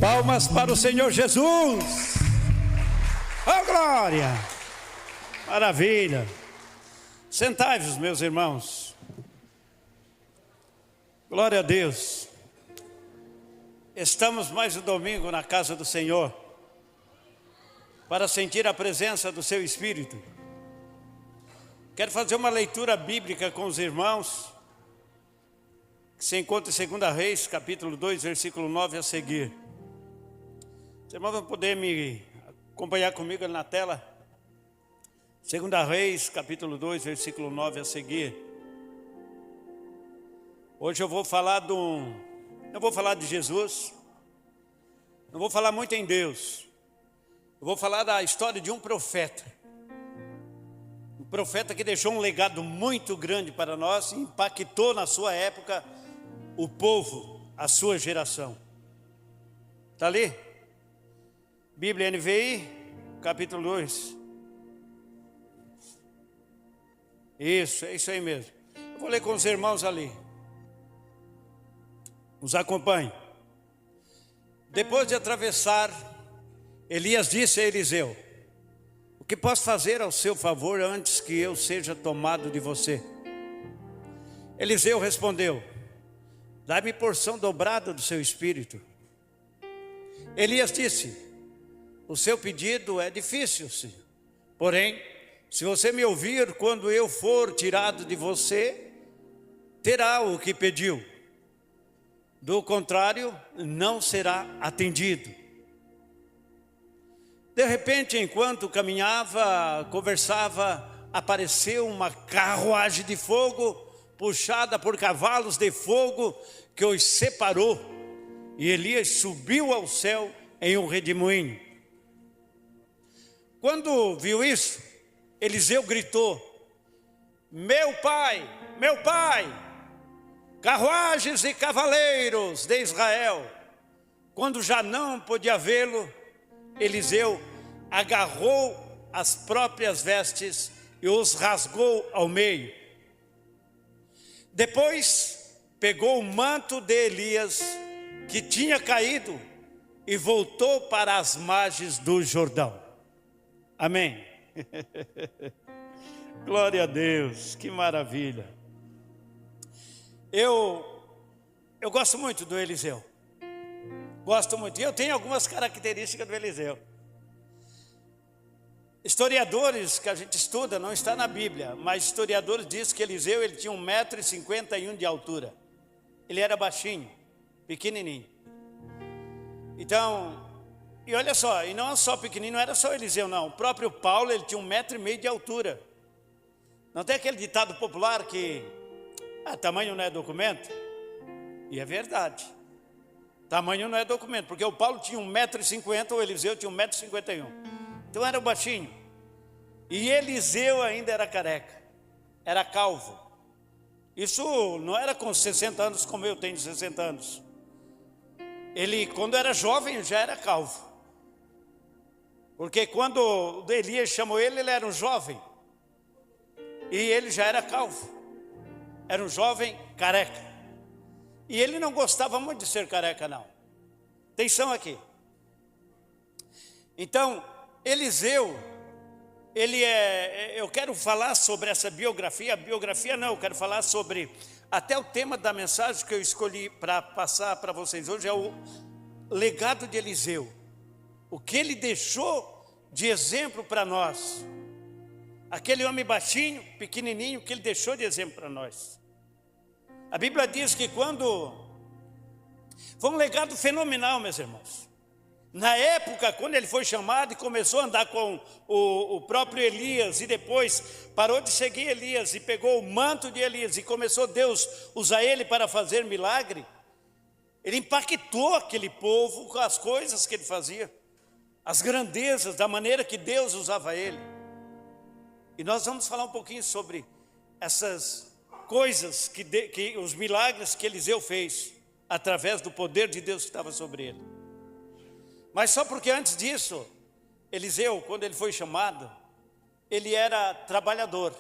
Palmas para o Senhor Jesus. Oh, glória! Maravilha! Sentai-vos, meus irmãos. Glória a Deus. Estamos mais um domingo na casa do Senhor para sentir a presença do seu Espírito. Quero fazer uma leitura bíblica com os irmãos, que se encontra em 2 Reis, capítulo 2, versículo 9 a seguir. Os irmãos vão poder me acompanhar comigo na tela. 2 Reis, capítulo 2, versículo 9 a seguir. Hoje eu vou falar não vou falar de Jesus, não vou falar muito em Deus. Eu vou falar da história de um profeta. Um profeta que deixou um legado muito grande para nós e impactou na sua época o povo, a sua geração. Está ali? Bíblia NVI, capítulo 2. Isso, é isso aí mesmo. Eu vou ler com os irmãos ali. Nos acompanhe. Depois de atravessar, Elias disse a Eliseu: o que posso fazer ao seu favor antes que eu seja tomado de você? Eliseu respondeu: dá-me porção dobrada do seu espírito. Elias disse: o seu pedido é difícil, sim. Porém, se você me ouvir quando eu for tirado de você, terá o que pediu. Do contrário, não será atendido. De repente, enquanto caminhava, conversava, apareceu uma carruagem de fogo, puxada por cavalos de fogo, que os separou. E Elias subiu ao céu em um redemoinho. Quando viu isso, Eliseu gritou: meu pai, carruagens e cavaleiros de Israel. Quando já não podia vê-lo, Eliseu agarrou as próprias vestes e os rasgou ao meio. Depois pegou o manto de Elias que tinha caído e voltou para as margens do Jordão. Amém. Glória a Deus, que maravilha. Eu gosto muito do Eliseu. Gosto muito. E eu tenho algumas características do Eliseu. Historiadores que a gente estuda, não está na Bíblia, mas historiadores dizem que Eliseu ele tinha 1,51 m de altura. Ele era baixinho, pequenininho. Então, e olha só, e não só pequenininho, não era só Eliseu não. O próprio Paulo, ele tinha 1,5 m de altura. Não tem aquele ditado popular que tamanho não é documento? E é verdade. Tamanho não é documento, porque o Paulo tinha 1,50 m, o Eliseu tinha 1,51 m. Então era baixinho. E Eliseu ainda era careca, era calvo. Isso não era com 60 anos como eu tenho 60 anos. Ele, quando era jovem, já era calvo. Porque quando Elias chamou ele, ele era um jovem. E ele já era calvo. Era um jovem careca. E ele não gostava muito de ser careca, não. Atenção aqui. Então, Eliseu, eu quero falar sobre essa biografia. Biografia não, eu quero falar sobre, até o tema da mensagem que eu escolhi para passar para vocês hoje é o legado de Eliseu. O que ele deixou de exemplo para nós. Aquele homem baixinho, pequenininho, que ele deixou de exemplo para nós. A Bíblia diz que foi um legado fenomenal, meus irmãos. Na época, quando ele foi chamado e começou a andar com o próprio Elias, e depois parou de seguir Elias e pegou o manto de Elias e começou Deus usar ele para fazer milagre, ele impactou aquele povo com as coisas que ele fazia, as grandezas, da maneira que Deus usava ele. E nós vamos falar um pouquinho sobre essas coisas, os milagres que Eliseu fez, através do poder de Deus que estava sobre ele. Mas só porque antes disso, Eliseu, quando ele foi chamado, ele era trabalhador.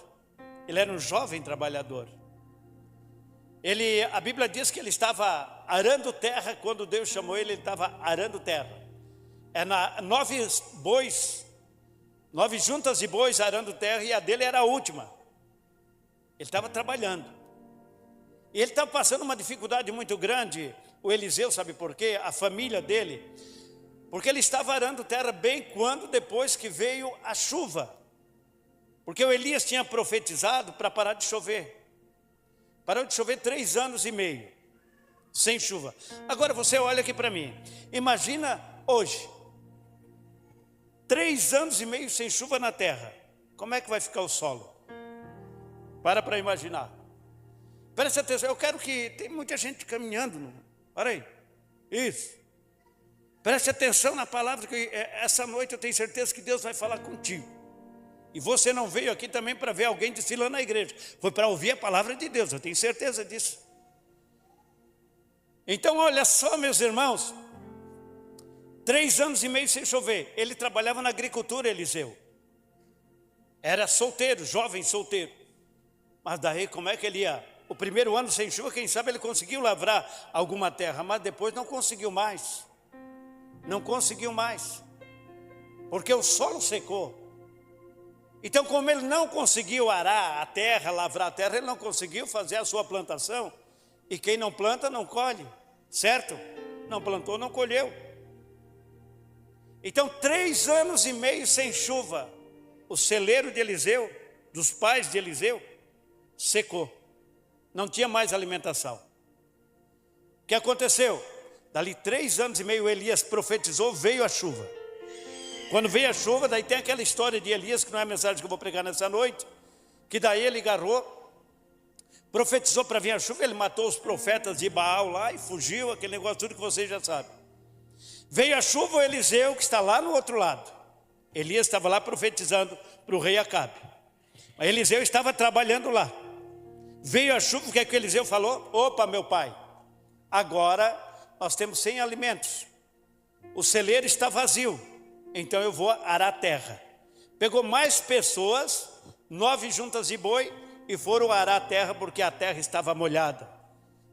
Ele era um jovem trabalhador. A Bíblia diz que ele estava arando terra. Quando Deus chamou ele estava arando terra. 9 bois, 9 juntas de bois arando terra, e a dele era a última. Ele estava trabalhando. E ele estava passando uma dificuldade muito grande, o Eliseu, sabe por quê? A família dele. Porque ele estava arando terra bem quando depois que veio a chuva. Porque o Elias tinha profetizado para parar de chover. Parou de chover 3 anos e meio, sem chuva. Agora você olha aqui para mim. Imagina hoje, 3 anos e meio sem chuva na terra. Como é que vai ficar o solo? Para imaginar. Preste atenção, eu quero que... Tem muita gente caminhando. Para aí. Isso. Preste atenção na palavra, que essa noite eu tenho certeza que Deus vai falar contigo. E você não veio aqui também para ver alguém desfilando na igreja. Foi para ouvir a palavra de Deus, eu tenho certeza disso. Então olha só, meus irmãos. 3 anos e meio sem chover. Ele trabalhava na agricultura, Eliseu. Era solteiro, jovem solteiro. Mas daí como é que ele ia? O primeiro ano sem chuva, quem sabe ele conseguiu lavrar alguma terra. Mas depois não conseguiu mais. Não conseguiu mais. Porque o solo secou. Então, como ele não conseguiu arar a terra, lavrar a terra, ele não conseguiu fazer a sua plantação. E quem não planta, não colhe, certo? Não plantou, não colheu. Então, 3 anos e meio sem chuva. O celeiro de Eliseu, dos pais de Eliseu, secou. Não tinha mais alimentação. O que aconteceu? Dali 3 anos e meio, Elias profetizou, veio a chuva. Quando veio a chuva, daí tem aquela história de Elias, que não é a mensagem que eu vou pregar nessa noite, que daí ele agarrou, profetizou para vir a chuva, ele matou os profetas de Baal lá e fugiu, aquele negócio tudo que vocês já sabem. Veio a chuva, o Eliseu, que está lá no outro lado. Elias estava lá profetizando para o rei Acabe. Mas Eliseu estava trabalhando lá. Veio a chuva, o que é que o Eliseu falou? Opa, meu pai, agora nós temos 100 alimentos. O celeiro está vazio. Então eu vou arar a terra. Pegou mais pessoas, 9 juntas de boi, e foram arar a terra, porque a terra estava molhada.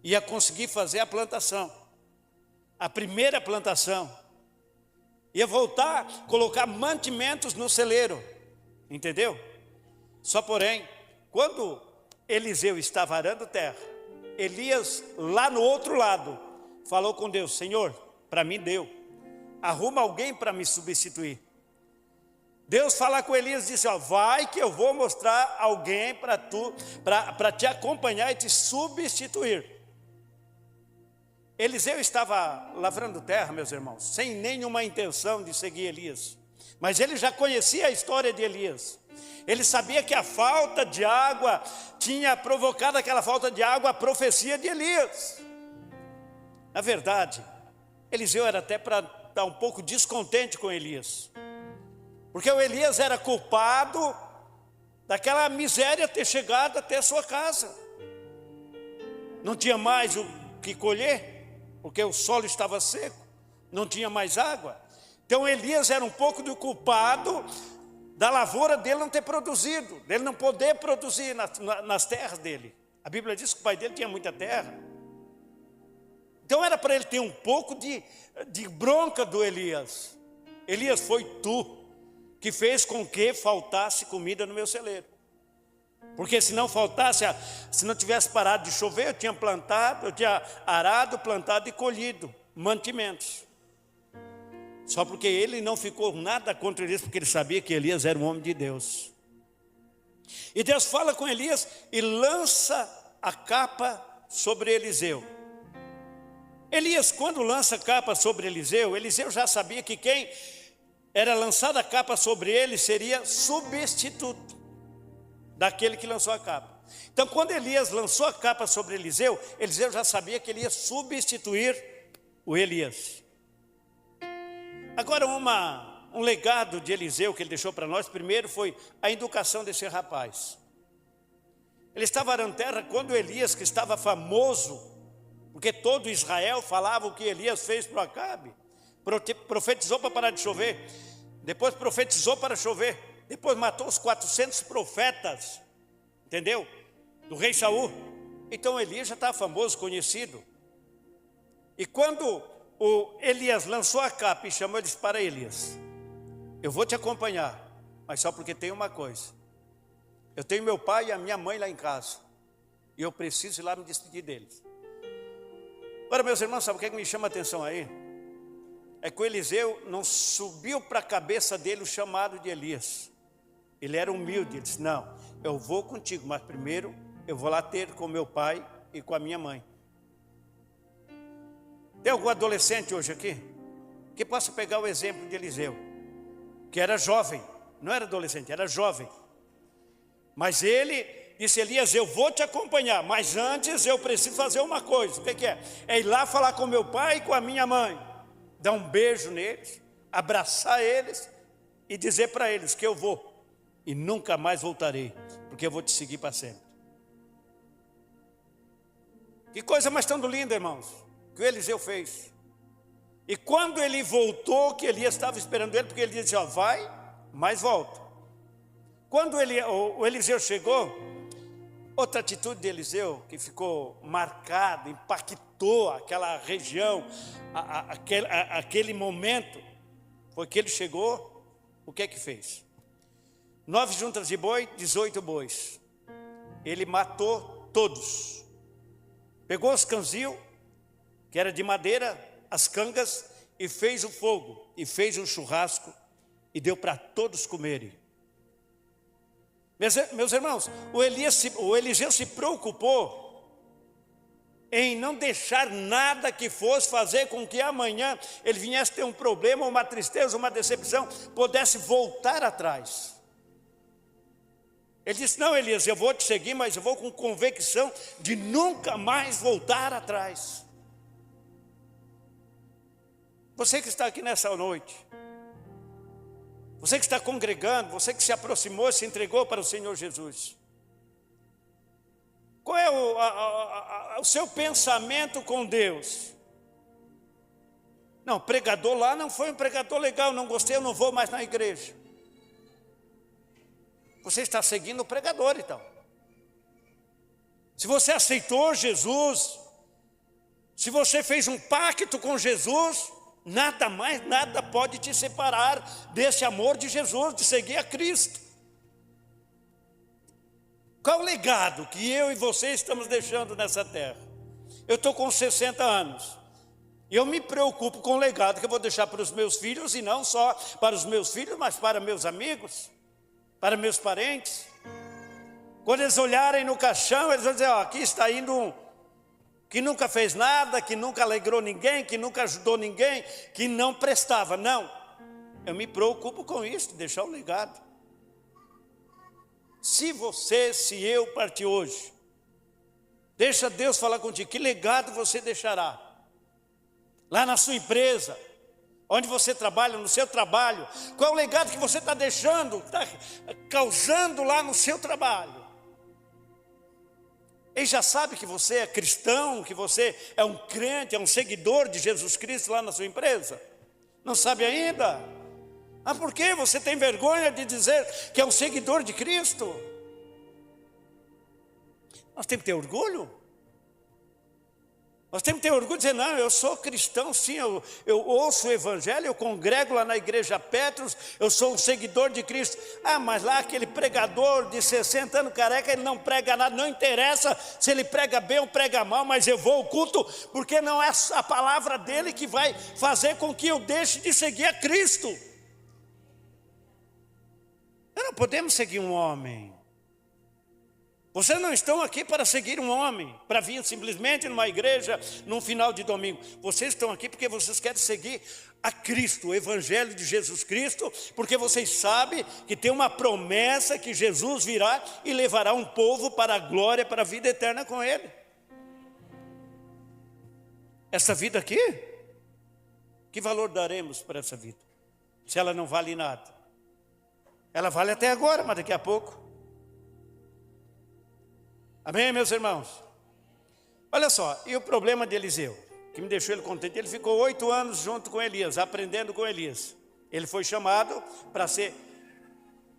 Ia conseguir fazer a plantação. A primeira plantação. Ia voltar, colocar mantimentos no celeiro. Entendeu? Só porém, quando Eliseu estava arando terra, Elias, lá no outro lado, falou com Deus: Senhor, para mim deu. Arruma alguém para me substituir. Deus fala com Elias e disse: ó, vai que eu vou mostrar alguém para te acompanhar e te substituir. Eliseu estava lavrando terra, meus irmãos, sem nenhuma intenção de seguir Elias. Mas ele já conhecia a história de Elias. Ele sabia que a falta de água tinha provocado aquela falta de água, a profecia de Elias. Na verdade, Eliseu era até para está um pouco descontente com Elias, porque o Elias era culpado daquela miséria ter chegado até a sua casa. Não tinha mais o que colher, porque o solo estava seco, não tinha mais água. Então Elias era um pouco do culpado da lavoura dele não ter produzido, dele não poder produzir nas terras dele. A Bíblia diz que o pai dele tinha muita terra. Então era para ele ter um pouco de bronca do Elias. Elias, foi tu que fez com que faltasse comida no meu celeiro. Porque se não faltasse, se não tivesse parado de chover, eu tinha plantado, eu tinha arado, plantado e colhido mantimentos. Só porque ele não ficou nada contra Elias, porque ele sabia que Elias era um homem de Deus. E Deus fala com Elias e lança a capa sobre Eliseu. Elias, quando lança a capa sobre Eliseu, Eliseu já sabia que quem era lançada a capa sobre ele seria substituto daquele que lançou a capa. Então, quando Elias lançou a capa sobre Eliseu, Eliseu já sabia que ele ia substituir o Elias. Agora, um legado de Eliseu que ele deixou para nós, primeiro foi a educação desse rapaz. Ele estava arando terra quando Elias, que estava famoso, porque todo Israel falava o que Elias fez para o Acabe, profetizou para parar de chover, depois profetizou para chover, depois matou os 400 profetas, entendeu? Do rei Saul. Então Elias já estava famoso, conhecido. E quando o Elias lançou a capa e chamou eles para Elias, eu vou te acompanhar, mas só porque tem uma coisa. Eu tenho meu pai e a minha mãe lá em casa, e eu preciso ir lá me despedir deles. Agora, meus irmãos, sabe o que me chama a atenção aí? É que o Eliseu não subiu para a cabeça dele o chamado de Elias. Ele era humilde, ele disse, não, eu vou contigo, mas primeiro eu vou lá ter com meu pai e com a minha mãe. Tem algum adolescente hoje aqui que possa pegar o exemplo de Eliseu, que era jovem, não era adolescente, era jovem. Mas ele disse, Elias, eu vou te acompanhar, mas antes eu preciso fazer uma coisa. O que é? É ir lá falar com meu pai e com a minha mãe, dar um beijo neles, abraçar eles e dizer para eles que eu vou e nunca mais voltarei, porque eu vou te seguir para sempre. Que coisa mais tão linda, irmãos, que o Eliseu fez. E quando ele voltou, que Elias estava esperando ele, porque ele disse, ó, vai, mas volta. Quando o Eliseu chegou, outra atitude de Eliseu que ficou marcada, impactou aquela região, aquele momento, foi que ele chegou, o que é que fez? 9 juntas de boi, 18 bois. Ele matou todos. Pegou os canzil, que era de madeira, as cangas, e fez o fogo, e fez um churrasco, e deu para todos comerem. Meus irmãos, o Eliseu se preocupou em não deixar nada que fosse fazer com que amanhã ele viesse ter um problema, uma tristeza, uma decepção, pudesse voltar atrás. Ele disse, não, Elias, eu vou te seguir, mas eu vou com convicção de nunca mais voltar atrás. Você que está aqui nessa noite, você que está congregando, você que se aproximou, se entregou para o Senhor Jesus, qual é o seu pensamento com Deus? Não, pregador lá não foi um pregador legal, não gostei, eu não vou mais na igreja. Você está seguindo o pregador, então. Se você aceitou Jesus, se você fez um pacto com Jesus, nada mais, nada pode te separar desse amor de Jesus, de seguir a Cristo. Qual o legado que eu e você estamos deixando nessa terra? Eu estou com 60 anos. E eu me preocupo com o legado que eu vou deixar para os meus filhos, e não só para os meus filhos, mas para meus amigos, para meus parentes. Quando eles olharem no caixão, eles vão dizer, ó, aqui está indo um que nunca fez nada, que nunca alegrou ninguém, que nunca ajudou ninguém, que não prestava. Não, eu me preocupo com isso, deixar o legado. Se eu partir hoje, deixa Deus falar contigo, que legado você deixará? Lá na sua empresa, onde você trabalha, no seu trabalho, qual é o legado que você está deixando, está causando lá no seu trabalho? Ele já sabe que você é cristão, que você é um crente, é um seguidor de Jesus Cristo lá na sua empresa? Não sabe ainda? Ah, por que você tem vergonha de dizer que é um seguidor de Cristo? Nós temos que ter orgulho. Nós temos que ter orgulho de dizer, não, eu sou cristão, sim, eu ouço o Evangelho, eu congrego lá na igreja Petros, eu sou um seguidor de Cristo. Ah, mas lá aquele pregador de 60 anos careca, ele não prega nada, não interessa se ele prega bem ou prega mal, mas eu vou ao culto, porque não é a palavra dele que vai fazer com que eu deixe de seguir a Cristo. Nós não podemos seguir um homem. Vocês não estão aqui para seguir um homem, para vir simplesmente numa igreja, num final de domingo. Vocês estão aqui porque vocês querem seguir a Cristo, o Evangelho de Jesus Cristo, porque vocês sabem que tem uma promessa que Jesus virá e levará um povo para a glória, para a vida eterna com Ele. Essa vida aqui, que valor daremos para essa vida? Se ela não vale nada. Ela vale até agora, mas daqui a pouco. Amém, meus irmãos? Olha só, e o problema de Eliseu, que me deixou ele contente, ele ficou 8 anos junto com Elias, aprendendo com Elias. Ele foi chamado para ser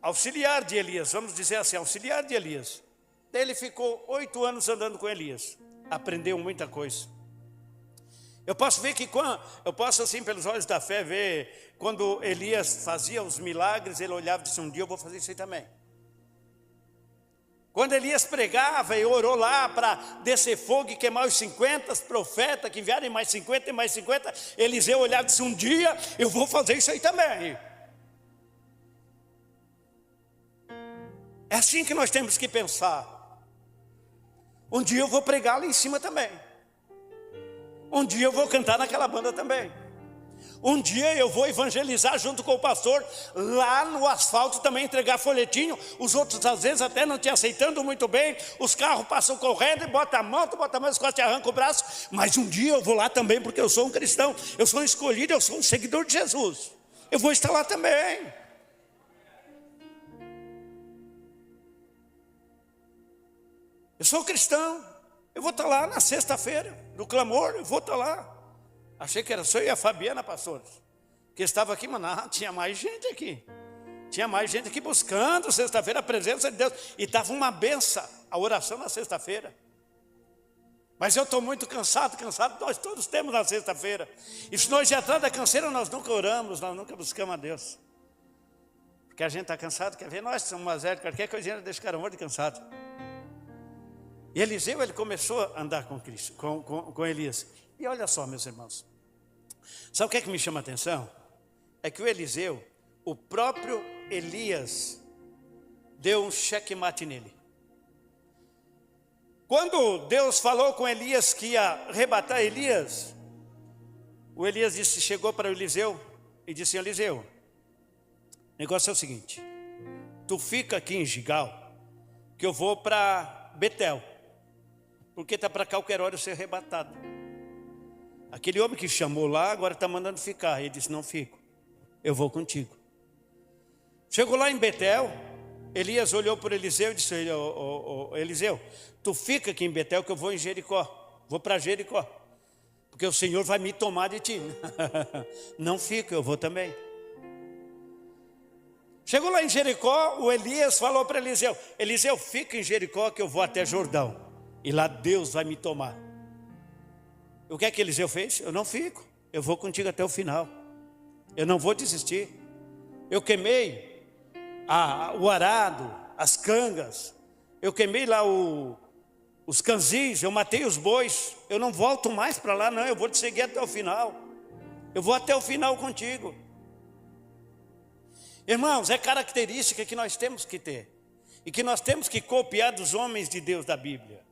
auxiliar de Elias, vamos dizer assim, auxiliar de Elias. Daí ele ficou 8 anos andando com Elias, aprendeu muita coisa. Eu posso ver que eu posso assim pelos olhos da fé ver quando Elias fazia os milagres, ele olhava e disse: um dia eu vou fazer isso aí também. Quando Elias pregava e orou lá para descer fogo e queimar os 50 profetas, que vierem mais 50 e mais 50, Eliseu olhava e disse: um dia eu vou fazer isso aí também. É assim que nós temos que pensar. Um dia eu vou pregar lá em cima também. Um dia eu vou cantar naquela banda também. Um dia eu vou evangelizar junto com o pastor lá no asfalto também, entregar folhetinho. Os outros às vezes até não te aceitando muito bem. Os carros passam correndo e bota a mão, tu bota a mão, os quase te arranca o braço. Mas um dia eu vou lá também, porque eu sou um cristão. Eu sou um escolhido, eu sou um seguidor de Jesus. Eu vou estar lá também. Eu sou cristão. Eu vou estar lá na sexta-feira, no clamor, eu vou estar lá. Achei que era só eu e a Fabiana, pastores, que estava aqui, mas não, tinha mais gente aqui. Tinha mais gente aqui buscando sexta-feira a presença de Deus. E estava uma benção a oração na sexta-feira. Mas eu estou muito cansado, nós todos temos na sexta-feira. E se nós de atrás da canseira, nós nunca oramos, nós nunca buscamos a Deus. Porque a gente está cansado, quer ver? Nós somos mais velhos, qualquer coisinha deixa o cara morto de cansado. E Eliseu, ele começou a andar com Cristo, com Elias. E olha só, meus irmãos, sabe o que é que me chama a atenção? É que o Eliseu, o próprio Elias, deu um checkmate nele. Quando Deus falou com Elias que ia arrebatar Elias, o Elias chegou para o Eliseu e disse: Eliseu, o negócio é o seguinte, tu fica aqui em Gigal, que eu vou para Betel, porque está para qualquer hora eu ser arrebatado. Aquele homem que chamou lá, agora está mandando ficar. Ele disse: não fico, eu vou contigo. Chegou lá em Betel, Elias olhou por Eliseu e disse: Eliseu, tu fica aqui em Betel que eu vou em Jericó. Vou para Jericó, porque o Senhor vai me tomar de ti. Não fico, eu vou também. Chegou lá em Jericó, o Elias falou para Eliseu: Eliseu, fica em Jericó que eu vou até Jordão, e lá Deus vai me tomar. O que é que Eliseu fez? Eu não fico, eu vou contigo até o final. Eu não vou desistir. Eu queimei o arado, as cangas. Eu queimei lá os canzis, eu matei os bois. Eu não volto mais para lá não, eu vou te seguir até o final. Eu vou até o final contigo. Irmãos, é característica que nós temos que ter. E que nós temos que copiar dos homens de Deus da Bíblia.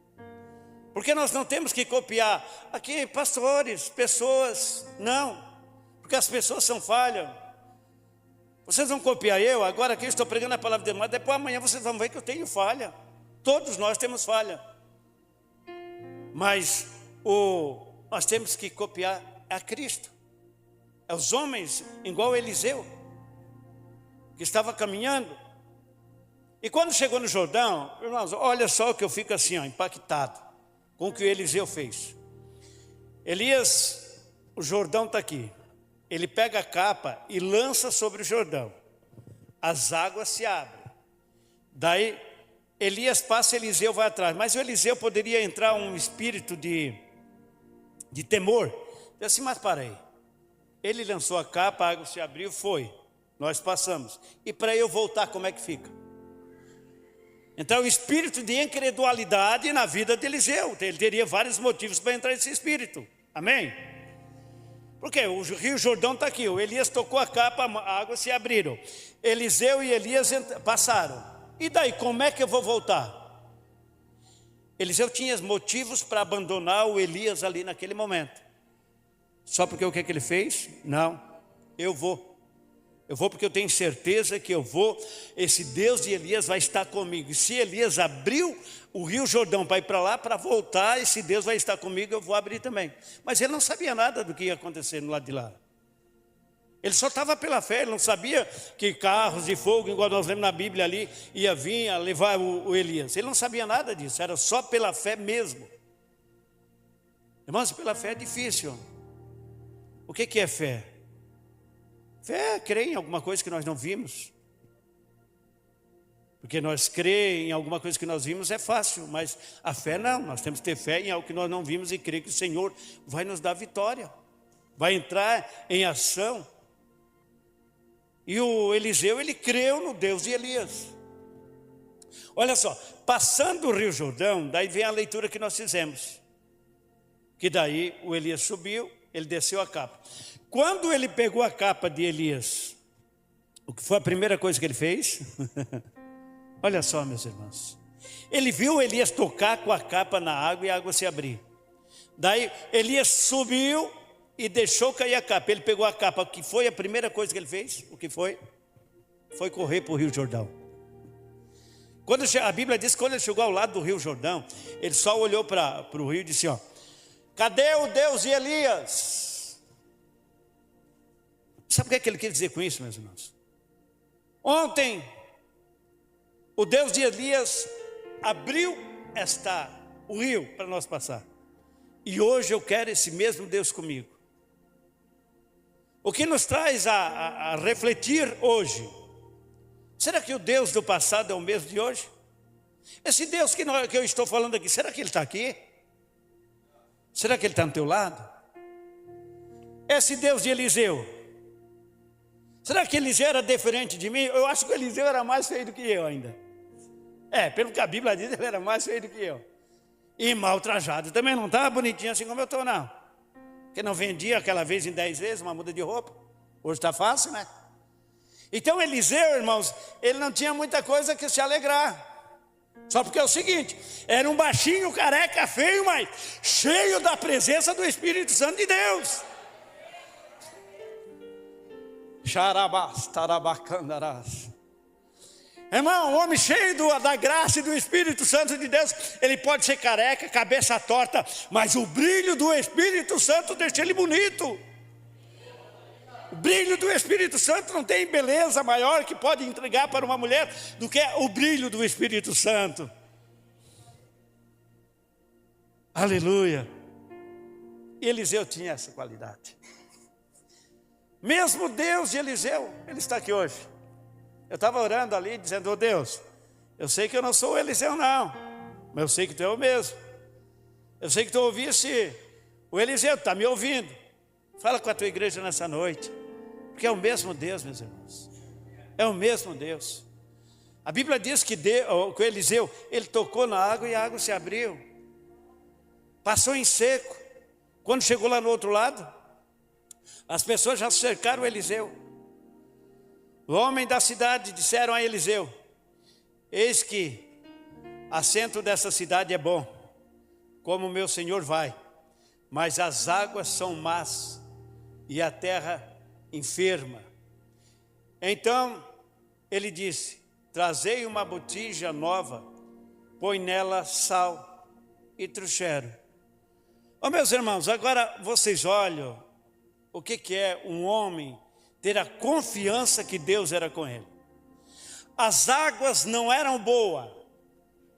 Porque nós não temos que copiar aqui pastores, pessoas, não. Porque as pessoas são falhas. Vocês vão copiar eu, agora aqui eu estou pregando a palavra de Deus, mas depois amanhã vocês vão ver que eu tenho falha. Todos nós temos falha. Mas nós temos que copiar a Cristo. É os homens igual Eliseu, que estava caminhando. E quando chegou no Jordão, irmãos, olha só o que eu fico assim, impactado com o que o Eliseu fez. Elias, o Jordão está aqui. Ele pega a capa e lança sobre o Jordão. As águas se abrem. Daí Elias passa, Eliseu vai atrás. Mas o Eliseu poderia entrar um espírito de temor. Disse assim: mas para aí. Ele lançou a capa, a água se abriu, foi. Nós passamos. E para eu voltar, como é que fica? Então o espírito de incredulidade na vida de Eliseu. Ele teria vários motivos para entrar nesse espírito. Amém? Porque o rio Jordão está aqui. O Elias tocou a capa, a água se abriram. Eliseu e Elias passaram. E daí, como é que eu vou voltar? Eliseu tinha motivos para abandonar o Elias ali naquele momento. Só porque o que ele fez? Não, eu vou. Eu vou porque eu tenho certeza que eu vou. Esse Deus de Elias vai estar comigo. E se Elias abriu o rio Jordão para ir para lá, para voltar, esse Deus vai estar comigo, eu vou abrir também. Mas ele não sabia nada do que ia acontecer no lado de lá. Ele só estava pela fé, ele não sabia que carros de fogo, igual nós vemos na Bíblia ali, ia vir a levar o Elias. Ele não sabia nada disso, era só pela fé mesmo. Irmãos, pela fé é difícil. O que é fé? Fé é crer em alguma coisa que nós não vimos. Porque nós crer em alguma coisa que nós vimos é fácil, mas a fé não. Nós temos que ter fé em algo que nós não vimos e crer que o Senhor vai nos dar vitória. Vai entrar em ação. E o Eliseu, ele creu no Deus de Elias. Olha só, passando o Rio Jordão, daí vem a leitura que nós fizemos. Que daí o Elias subiu, ele desceu a capa. Quando ele pegou a capa de Elias, o que foi a primeira coisa que ele fez? Olha só, meus irmãos. Ele viu Elias tocar com a capa na água e a água se abrir. Daí Elias subiu e deixou cair a capa. Ele pegou a capa, o que foi a primeira coisa que ele fez? O que foi? Foi correr para o Rio Jordão. Quando a Bíblia diz que quando ele chegou ao lado do Rio Jordão, ele só olhou para o rio e disse, ó, cadê o Deus de Elias? Sabe o que ele quer dizer com isso, meus irmãos? Ontem, o Deus de Elias abriu o rio para nós passar. E hoje eu quero esse mesmo Deus comigo. O que nos traz a refletir hoje? Será que o Deus do passado é o mesmo de hoje? Esse Deus que eu estou falando aqui, será que Ele está aqui? Será que Ele está no teu lado? Esse Deus de Eliseu, será que Eliseu era diferente de mim? Eu acho que Eliseu era mais feio do que eu ainda. Pelo que a Bíblia diz, ele era mais feio do que eu. E mal trajado. Também não estava bonitinho assim como eu estou, não. Porque não vendia aquela vez em 10 vezes uma muda de roupa. Hoje está fácil, né? Então Eliseu, irmãos, ele não tinha muita coisa que se alegrar. Só porque é o seguinte, era um baixinho, careca, feio, mas cheio da presença do Espírito Santo de Deus. Xarabás, tarabacandarás. Irmão, um homem cheio da graça e do Espírito Santo de Deus, ele pode ser careca, cabeça torta, mas o brilho do Espírito Santo deixa ele bonito. O brilho do Espírito Santo não tem beleza maior que pode entregar para uma mulher do que o brilho do Espírito Santo. Aleluia. E Eliseu tinha essa qualidade. Mesmo Deus de Eliseu, ele está aqui hoje. Eu estava orando ali, dizendo, oh Deus, eu sei que eu não sou o Eliseu não, mas eu sei que tu é o mesmo. Eu sei que tu ouviste o Eliseu, tu está me ouvindo. Fala com a tua igreja nessa noite, porque é o mesmo Deus, meus irmãos. É o mesmo Deus. A Bíblia diz que o Eliseu, ele tocou na água e a água se abriu. Passou em seco. Quando chegou lá no outro lado, as pessoas já cercaram o Eliseu. O homem da cidade disseram a Eliseu, eis que assento dessa cidade é bom, como meu senhor vai, mas as águas são más e a terra enferma. Então ele disse, trazei uma botija nova, põe nela sal e trouxeram. Meus irmãos, agora vocês olham o que é um homem ter a confiança que Deus era com ele. As águas não eram boas,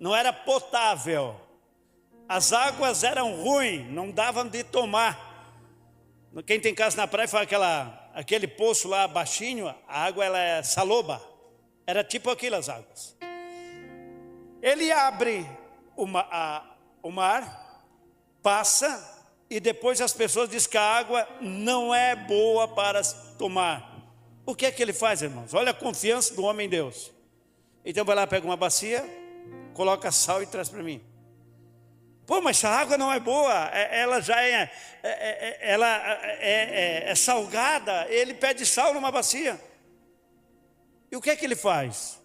não era potável. As águas eram ruins, não davam de tomar. Quem tem casa na praia fala aquele poço lá baixinho, a água ela é saloba. Era tipo aquelas águas. Ele abre o mar, passa, e depois as pessoas dizem que a água não é boa para tomar. O que é que ele faz, irmãos? Olha a confiança do homem em Deus. Então vai lá, pega uma bacia, coloca sal e traz para mim. Pô, mas essa água não é boa, ela já é salgada. Ele pede sal numa bacia. E o que é que ele faz?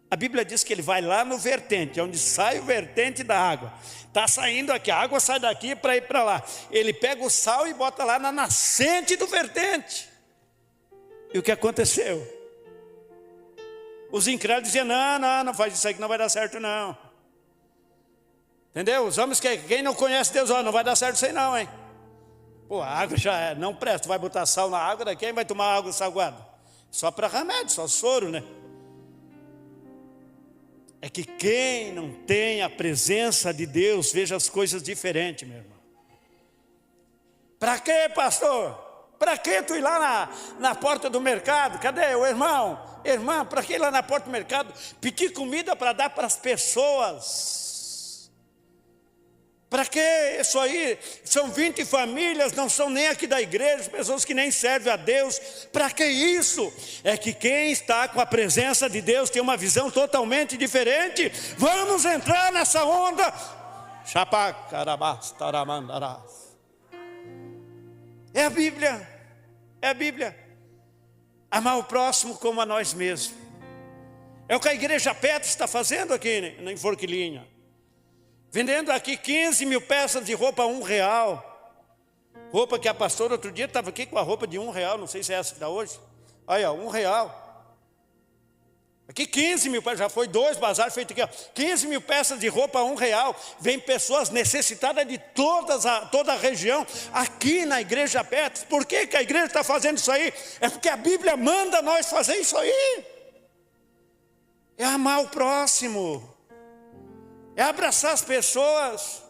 A Bíblia diz que ele vai lá no vertente, onde sai o vertente da água. Está saindo aqui, a água sai daqui para ir para lá. Ele pega o sal e bota lá na nascente do vertente. E o que aconteceu? Os incrédulos diziam, não faz isso aí que não vai dar certo não. Entendeu? Os homens quem não conhece Deus, não vai dar certo isso aí não, hein? Pô, a água já não presta, vai botar sal na água, daí quem vai tomar água salgada? Só para remédio, só soro, né? É que quem não tem a presença de Deus, veja as coisas diferentes, meu irmão. Para quê, pastor? Para que tu ir lá na porta do mercado? Cadê o irmão? Irmã, para que ir lá na porta do mercado pedir comida para dar para as pessoas? Para que isso aí? São 20 famílias, não são nem aqui da igreja, pessoas que nem servem a Deus. Para que isso? É que quem está com a presença de Deus tem uma visão totalmente diferente. Vamos entrar nessa onda. É a Bíblia, é a Bíblia. Amar o próximo como a nós mesmos. É o que a igreja Petro está fazendo aqui em Forquilinha. Vendendo aqui 15 mil peças de roupa a R$1. Roupa que a pastora outro dia estava aqui com a roupa de R$1, não sei se é essa que está hoje. Olha, R$1. Aqui 15 mil peças, já foi 2 bazares feitos aqui, ó. 15 mil peças de roupa a R$1. Vem pessoas necessitadas de toda a região, aqui na igreja Petro. Por que a igreja está fazendo isso aí? É porque a Bíblia manda nós fazer isso aí. É amar o próximo. É abraçar as pessoas.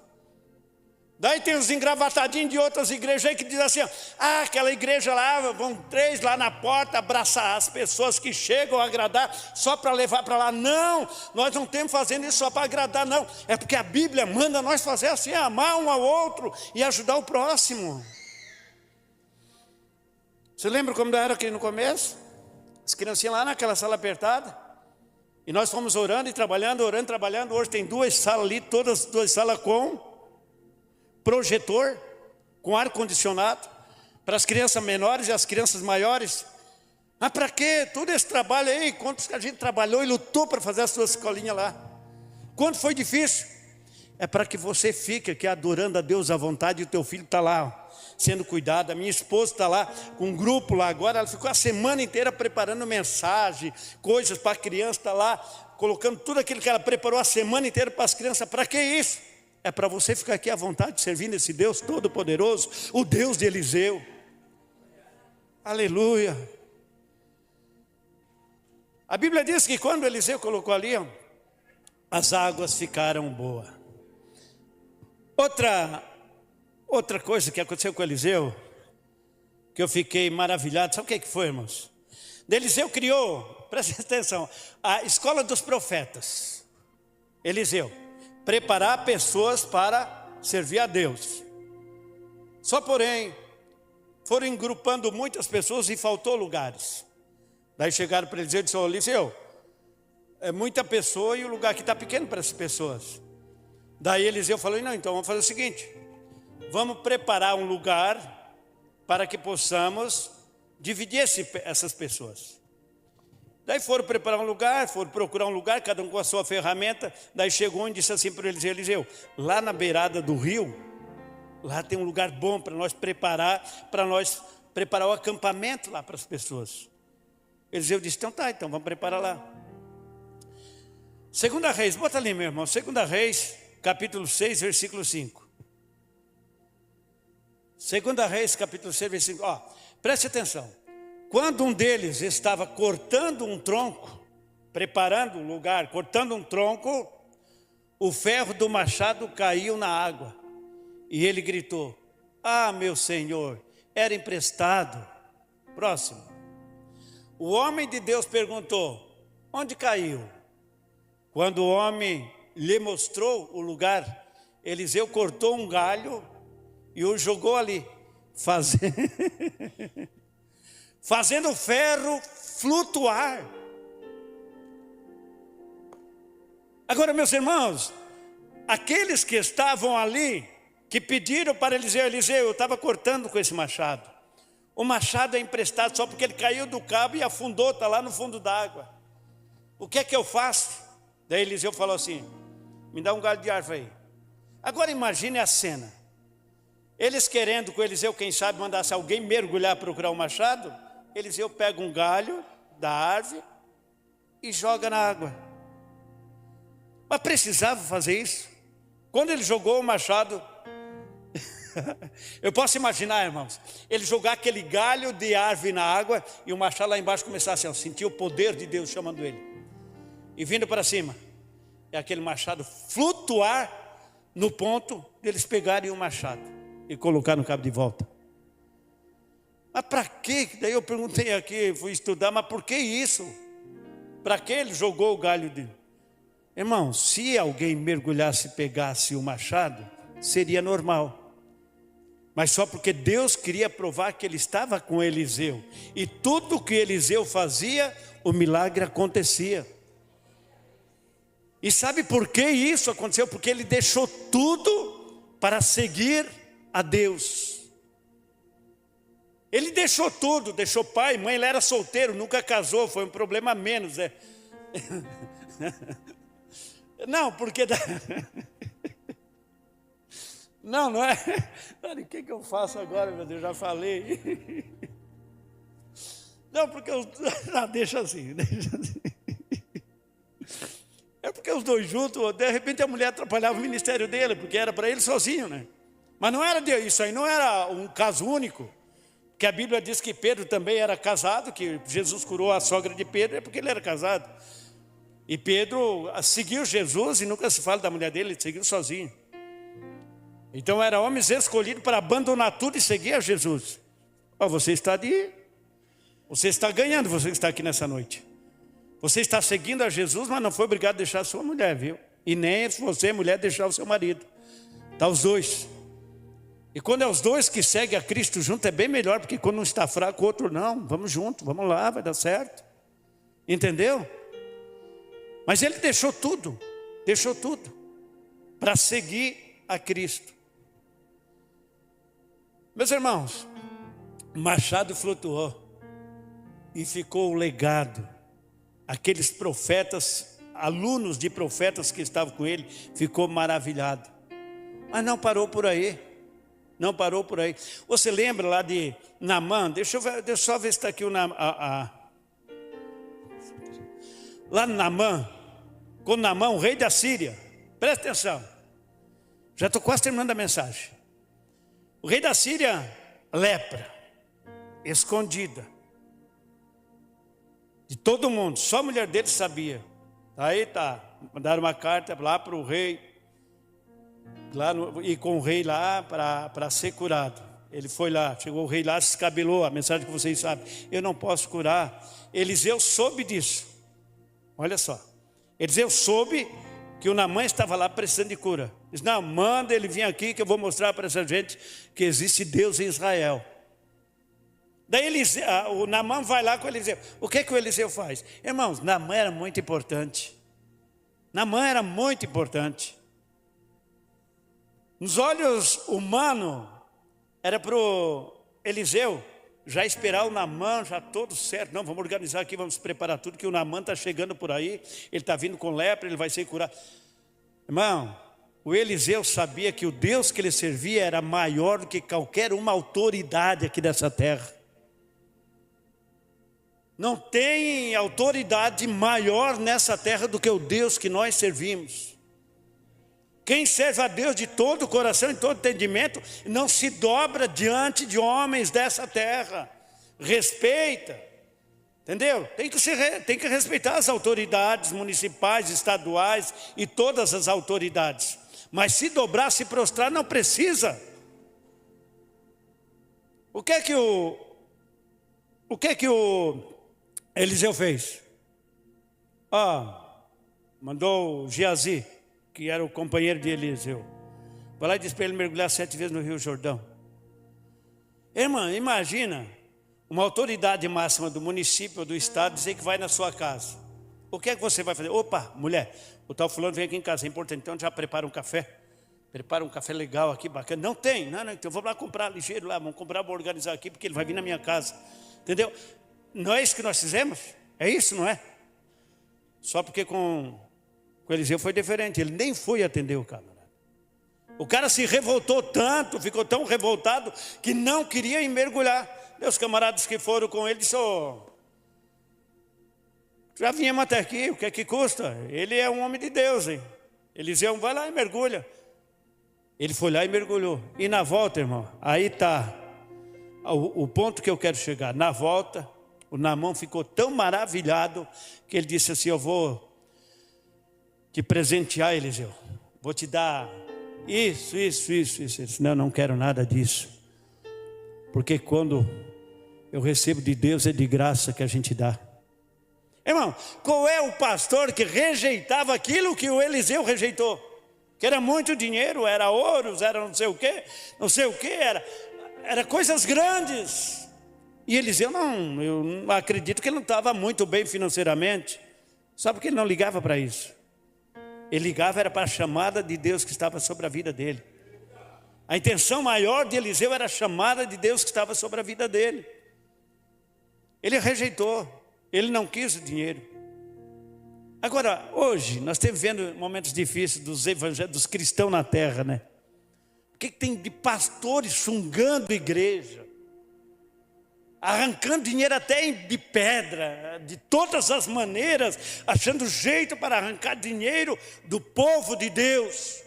Daí tem os engravatadinhos de outras igrejas aí que dizem assim, aquela igreja lá, vão 3 lá na porta abraçar as pessoas que chegam a agradar só para levar para lá. Não, nós não estamos fazendo isso só para agradar, não. É porque a Bíblia manda nós fazer assim, amar um ao outro e ajudar o próximo. Você lembra como era aqui no começo? As criancinhas lá naquela sala apertada. E nós fomos orando e trabalhando, Hoje tem 2 salas ali, todas 2 salas com projetor, com ar-condicionado, para as crianças menores e as crianças maiores. Mas para quê? Todo esse trabalho aí, quantos que a gente trabalhou e lutou para fazer a sua escolinha lá? Quanto foi difícil? É para que você fique aqui adorando a Deus à vontade e o teu filho está lá, ó, sendo cuidado. A minha esposa está lá com um grupo lá agora, ela ficou a semana inteira preparando mensagem, coisas para a criança, está lá, colocando tudo aquilo que ela preparou a semana inteira para as crianças. Para que isso? É para você ficar aqui à vontade, servindo esse Deus Todo-Poderoso, o Deus de Eliseu. Aleluia. A Bíblia diz que quando Eliseu colocou ali, ó, as águas ficaram boas. Outra coisa que aconteceu com Eliseu, que eu fiquei maravilhado, sabe o que foi, irmãos? Eliseu criou, presta atenção, a escola dos profetas. Eliseu, preparar pessoas para servir a Deus. Só porém, foram engrupando muitas pessoas e faltou lugares. Daí chegaram para Eliseu e disseram, Eliseu, é muita pessoa e o lugar aqui está pequeno para essas pessoas. Daí Eliseu falou, não, então vamos fazer o seguinte, vamos preparar um lugar para que possamos dividir essas pessoas. Daí foram preparar um lugar, foram procurar um lugar, cada um com a sua ferramenta. Daí chegou um e disse assim para Eliseu, Eliseu, lá na beirada do rio, lá tem um lugar bom para nós preparar o acampamento lá para as pessoas. Eliseu disse, então tá, então vamos preparar lá. 2 Reis, bota ali meu irmão, 2 Reis, capítulo 6, versículo 5. 2 Reis, capítulo 6, versículo 5, ó, preste atenção. Quando um deles estava cortando um tronco, preparando um lugar, cortando um tronco, o ferro do machado caiu na água. E ele gritou, meu Senhor, era emprestado. Próximo. O homem de Deus perguntou, onde caiu? Quando o homem lhe mostrou o lugar, Eliseu cortou um galho e o jogou ali, fazendo o ferro flutuar. Agora, meus irmãos, aqueles que estavam ali, que pediram para Eliseu, eu estava cortando com esse machado. O machado é emprestado só porque ele caiu do cabo e afundou, está lá no fundo d'água. O que é que eu faço? Daí Eliseu falou assim, me dá um galho de árvore aí. Agora imagine a cena. Eles querendo que o Eliseu, quem sabe, mandasse alguém mergulhar, procurar o machado. Eliseu pega um galho da árvore e joga na água. Mas precisava fazer isso? Quando ele jogou o machado, eu posso imaginar, irmãos, ele jogar aquele galho de árvore na água e o machado lá embaixo começasse a sentir o poder de Deus chamando ele. E vindo para cima, é aquele machado flutuar no ponto deles pegarem o machado e colocar no cabo de volta. Mas para quê? Daí eu perguntei aqui, fui estudar, mas por que isso? Para que ele jogou o galho dele? Irmão, se alguém mergulhasse e pegasse o machado, seria normal. Mas só porque Deus queria provar que ele estava com Eliseu. E tudo que Eliseu fazia, o milagre acontecia. E sabe por que isso aconteceu? Porque ele deixou tudo para seguir a Deus. Ele deixou tudo, deixou pai, mãe, ele era solteiro, nunca casou, foi um problema a menos. Não, porque... Não é. O que eu faço agora, meu Deus, já falei. Não, porque eu... Não, deixa assim. É porque os dois juntos, de repente a mulher atrapalhava o ministério dele, porque era para ele sozinho, né? Mas não era isso aí, não era um caso único. Que a Bíblia diz que Pedro também era casado, que Jesus curou a sogra de Pedro, é porque ele era casado. E Pedro seguiu Jesus, e nunca se fala da mulher dele, ele seguiu sozinho. Então era homens escolhidos para abandonar tudo e seguir a Jesus. Você está ganhando, você que está aqui nessa noite. Você está seguindo a Jesus, mas não foi obrigado a deixar a sua mulher, viu? E nem você, mulher, deixar o seu marido. Está os dois. E quando é os dois que seguem a Cristo junto, é bem melhor, porque quando um está fraco, o outro não. Vamos junto, vamos lá, vai dar certo. Entendeu? Mas ele deixou tudo para seguir a Cristo. Meus irmãos, o machado flutuou e ficou o legado. Aqueles profetas, alunos de profetas que estavam com ele, ficou maravilhado. Mas não parou por aí. Não parou por aí. Você lembra lá de Naamã? Deixa eu só ver se está aqui o Naamã. Lá no Naamã, com Naamã, o rei da Síria. Presta atenção. Já estou quase terminando a mensagem. O rei da Síria, lepra, escondida. De todo mundo, só a mulher dele sabia. Aí tá, mandaram uma carta lá para o rei. E com o rei lá para ser curado. Ele foi lá, chegou o rei lá, se escabelou, a mensagem que vocês sabem. Eu não posso curar. Eliseu soube disso. Olha só. Eliseu soube que o Naamã estava lá precisando de cura. Diz, não, manda ele vir aqui que eu vou mostrar para essa gente que existe Deus em Israel. Daí o Naamã vai lá com Eliseu. O que o Eliseu faz? Irmãos, Naamã era muito importante. Naamã era muito importante. Nos olhos humanos, era para o Eliseu já esperar o Naamã, já todo certo. Não, vamos organizar aqui, vamos preparar tudo, que o Naamã está chegando por aí, ele está vindo com lepra, ele vai ser curado. Irmão, o Eliseu sabia que o Deus que ele servia era maior do que qualquer uma autoridade aqui dessa terra. Não tem autoridade maior nessa terra do que o Deus que nós servimos. Quem serve a Deus de todo o coração e todo entendimento, não se dobra diante de homens dessa terra. Respeita. Entendeu? Tem que respeitar as autoridades municipais, estaduais e todas as autoridades. Mas se dobrar, se prostrar, não precisa. O que é que o Eliseu fez? Mandou o Geazi, que era o companheiro de Eliseu. Vai lá e disse para ele mergulhar 7 vezes no Rio Jordão. Irmã, imagina uma autoridade máxima do município ou do estado dizer que vai na sua casa. O que é que você vai fazer? Opa, mulher, o tal fulano vem aqui em casa, é importante, então já prepara um café. Prepara um café legal aqui, bacana. Não tem, não, então vamos lá comprar ligeiro lá, vamos comprar, vou organizar aqui, porque ele vai vir na minha casa. Entendeu? Não é isso que nós fizemos? É isso, não é? Só porque com Eliseu foi diferente, ele nem foi atender o camarada. O cara se revoltou tanto, ficou tão revoltado, que não queria ir mergulhar. Meus camaradas que foram com ele disseram, já viemos até aqui, o que é que custa? Ele é um homem de Deus, hein? Eliseu, vai lá e mergulha. Ele foi lá e mergulhou. E na volta, irmão, aí está o ponto que eu quero chegar. Na volta, o Naamã ficou tão maravilhado, que ele disse assim, eu vou te presentear, Eliseu. Vou te dar isso. Ele disse, não quero nada disso. Porque quando Eu recebo de Deus, é de graça que a gente dá. Irmão, qual é o pastor que rejeitava aquilo que o Eliseu rejeitou? Que era muito dinheiro, era ouros, era não sei o que, era coisas grandes. E Eliseu eu não acredito que ele não estava muito bem financeiramente. Sabe por que ele não ligava para isso? Ele ligava era para a chamada de Deus que estava sobre a vida dele. A intenção maior de Eliseu era a chamada de Deus que estava sobre a vida dele. Ele rejeitou, ele não quis o dinheiro. Agora, hoje, nós estamos vendo momentos difíceis dos evangélicos, dos cristãos na terra, né? O que tem de pastores xungando a igreja? Arrancando dinheiro até de pedra, de todas as maneiras, achando jeito para arrancar dinheiro do povo de Deus,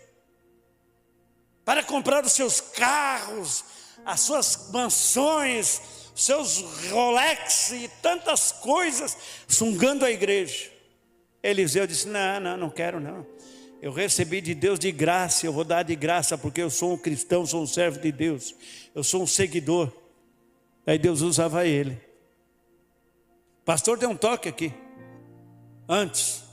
para comprar os seus carros, as suas mansões, seus Rolex e tantas coisas, xungando a igreja. Eliseu disse, não quero não. Eu recebi de Deus de graça, eu vou dar de graça, porque eu sou um cristão, sou um servo de Deus, eu sou um seguidor. Aí Deus usava ele. O pastor deu um toque aqui, antes.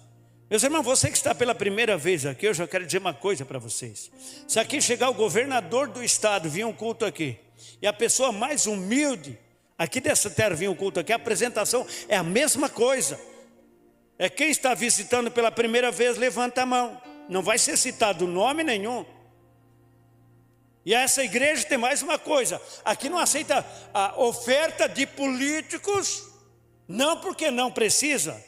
Meus irmãos, você que está pela primeira vez aqui, eu já quero dizer uma coisa para vocês. Se aqui chegar o governador do estado, vir um culto aqui, e a pessoa mais humilde, aqui dessa terra vir um culto aqui, a apresentação é a mesma coisa. É quem está visitando pela primeira vez, levanta a mão. Não vai ser citado nome nenhum. E essa igreja tem mais uma coisa. Aqui não aceita a oferta de políticos. Não porque não precisa.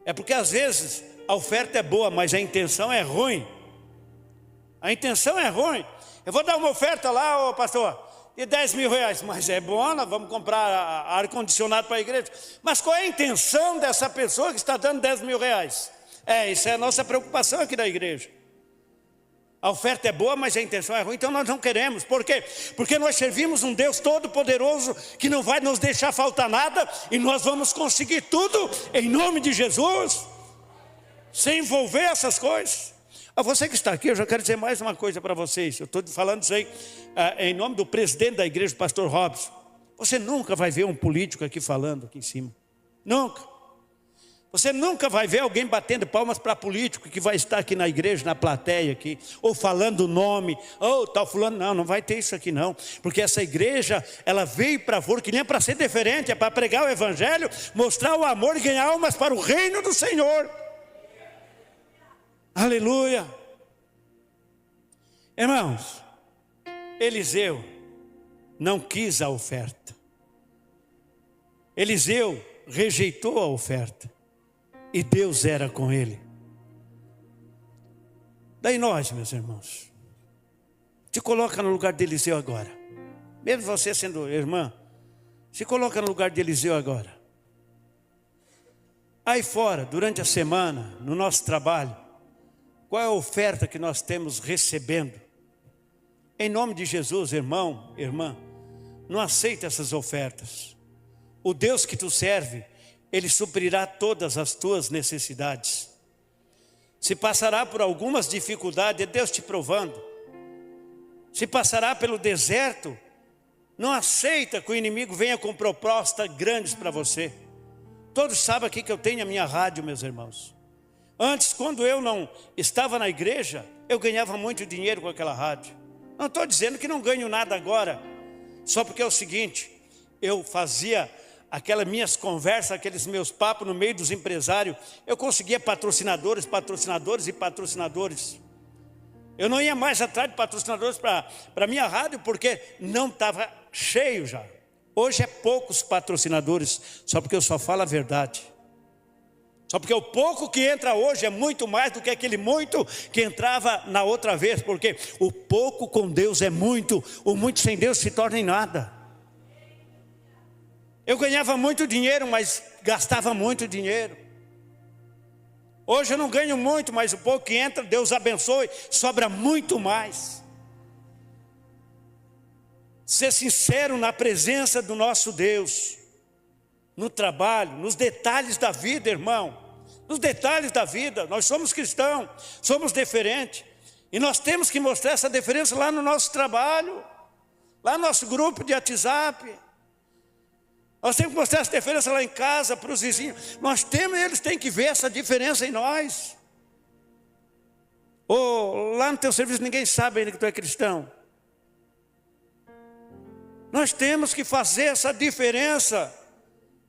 É porque às vezes a oferta é boa, mas a intenção é ruim. A intenção é ruim. Eu vou dar uma oferta lá, pastor, de 10 mil reais. Mas é bom, nós vamos comprar ar-condicionado para a igreja. Mas qual é a intenção dessa pessoa que está dando 10 mil reais? Isso é a nossa preocupação aqui da igreja. A oferta é boa, mas a intenção é ruim. Então nós não queremos. Por quê? Porque nós servimos um Deus todo-poderoso que não vai nos deixar faltar nada. E nós vamos conseguir tudo em nome de Jesus, sem envolver essas coisas. A você que está aqui, eu já quero dizer mais uma coisa para vocês. Eu estou falando isso aí em nome do presidente da igreja, o pastor Robson. Você nunca vai ver um político aqui falando aqui em cima. Nunca. Você nunca vai ver alguém batendo palmas para político que vai estar aqui na igreja, na plateia aqui, ou falando o nome, tal fulano. Não vai ter isso aqui não, porque essa igreja, ela veio para fora, que nem é para ser diferente, é para pregar o evangelho, mostrar o amor e ganhar almas para o reino do Senhor. Aleluia. Irmãos, Eliseu não quis a oferta. Eliseu rejeitou a oferta. E Deus era com ele. Daí nós, meus irmãos, te coloca no lugar de Eliseu agora. Mesmo você sendo irmã, se coloca no lugar de Eliseu agora. Aí fora, durante a semana, no nosso trabalho, qual é a oferta que nós temos recebendo? Em nome de Jesus, irmão, irmã, não aceita essas ofertas. O Deus que tu serve, Ele suprirá todas as tuas necessidades. Se passará por algumas dificuldades, é Deus te provando. Se passará pelo deserto, não aceita que o inimigo venha com propostas grandes para você. Todos sabem aqui que eu tenho a minha rádio, meus irmãos. Antes, quando eu não estava na igreja, eu ganhava muito dinheiro com aquela rádio. Não estou dizendo que não ganho nada agora. Só porque é o seguinte, eu fazia aquelas minhas conversas, aqueles meus papos no meio dos empresários, eu conseguia patrocinadores. Eu não ia mais atrás de patrocinadores para a minha rádio, porque não estava cheio já. Hoje é poucos patrocinadores, só porque eu só falo a verdade. Só porque o pouco que entra hoje é muito mais do que aquele muito que entrava na outra vez, porque o pouco com Deus é muito, o muito sem Deus se torna em nada. Eu ganhava muito dinheiro, mas gastava muito dinheiro. Hoje eu não ganho muito, mas o pouco que entra, Deus abençoe, sobra muito mais. Ser sincero na presença do nosso Deus, no trabalho, nos detalhes da vida, irmão. Nos detalhes da vida, nós somos cristãos, somos diferentes. E nós temos que mostrar essa diferença lá no nosso trabalho, lá no nosso grupo de WhatsApp. Nós temos que mostrar essa diferença lá em casa, para os vizinhos. Eles têm que ver essa diferença em nós. Ou lá no teu serviço ninguém sabe ainda que tu é cristão. Nós temos que fazer essa diferença.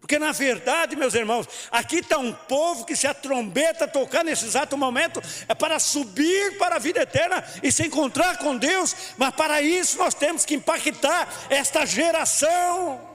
Porque na verdade, meus irmãos, aqui está um povo que se a trombeta tocar nesse exato momento, é para subir para a vida eterna e se encontrar com Deus. Mas para isso nós temos que impactar esta geração.